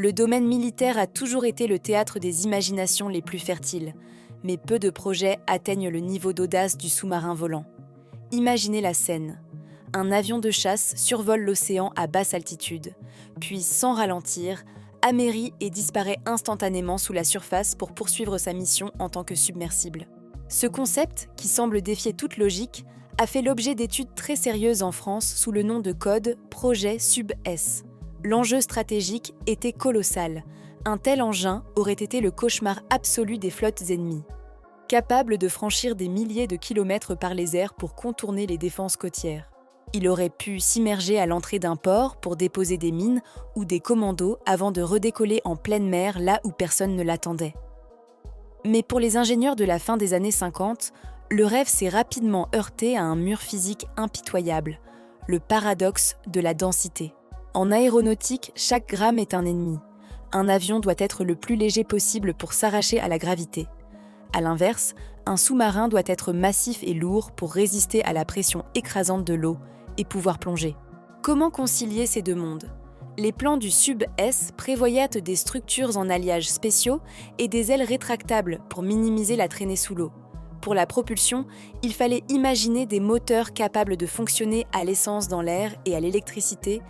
Le domaine militaire a toujours été le théâtre des imaginations les plus fertiles, mais peu de projets atteignent le niveau d'audace du sous-marin volant. Imaginez la scène. Un avion de chasse survole l'océan à basse altitude, puis sans ralentir, amérit et disparaît instantanément sous la surface pour poursuivre sa mission en tant que submersible. Ce concept, qui semble défier toute logique, a fait l'objet d'études très sérieuses en France sous le nom de code Projet Sub-S. L'enjeu stratégique était colossal. Un tel engin aurait été le cauchemar absolu des flottes ennemies. Capable de franchir des milliers de kilomètres par les airs pour contourner les défenses côtières. Il aurait pu s'immerger à l'entrée d'un port pour déposer des mines ou des commandos avant de redécoller en pleine mer là où personne ne l'attendait. Mais pour les ingénieurs de la fin des années 50, le rêve s'est rapidement heurté à un mur physique impitoyable, le paradoxe de la densité. En aéronautique, chaque gramme est un ennemi. Un avion doit être le plus léger possible pour s'arracher à la gravité. À l'inverse, un sous-marin doit être massif et lourd pour résister à la pression écrasante de l'eau et pouvoir plonger. Comment concilier ces deux mondes ? Les plans du Sub-S prévoyaient des structures en alliages spéciaux et des ailes rétractables pour minimiser la traînée sous l'eau. Pour la propulsion, il fallait imaginer des moteurs capables de fonctionner à l'essence dans l'air et à l'électricité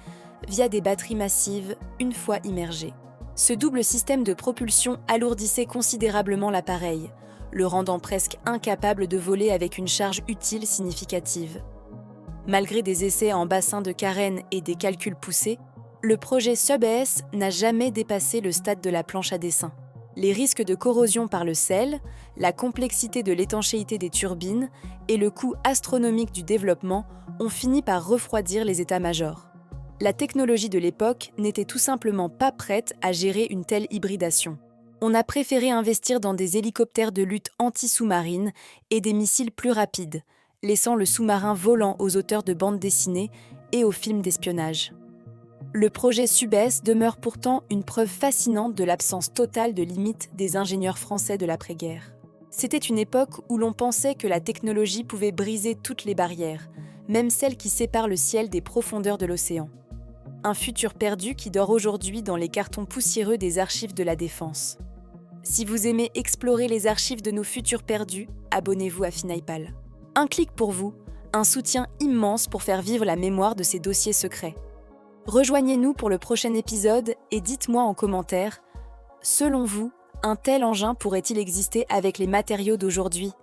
via des batteries massives une fois immergées. Ce double système de propulsion alourdissait considérablement l'appareil, le rendant presque incapable de voler avec une charge utile significative. Malgré des essais en bassin de carène et des calculs poussés, le projet Sub-S n'a jamais dépassé le stade de la planche à dessin. Les risques de corrosion par le sel, la complexité de l'étanchéité des turbines et le coût astronomique du développement ont fini par refroidir les états-majors. La technologie de l'époque n'était tout simplement pas prête à gérer une telle hybridation. On a préféré investir dans des hélicoptères de lutte anti-sous-marine et des missiles plus rapides, laissant le sous-marin volant aux auteurs de bandes dessinées et aux films d'espionnage. Le projet Sub-S demeure pourtant une preuve fascinante de l'absence totale de limites des ingénieurs français de l'après-guerre. C'était une époque où l'on pensait que la technologie pouvait briser toutes les barrières, même celles qui séparent le ciel des profondeurs de l'océan. Un futur perdu qui dort aujourd'hui dans les cartons poussiéreux des archives de la Défense. Si vous aimez explorer les archives de nos futurs perdus, abonnez-vous à Finaipal. Un clic pour vous, un soutien immense pour faire vivre la mémoire de ces dossiers secrets. Rejoignez-nous pour le prochain épisode et dites-moi en commentaire, selon vous, un tel engin pourrait-il exister avec les matériaux d'aujourd'hui ?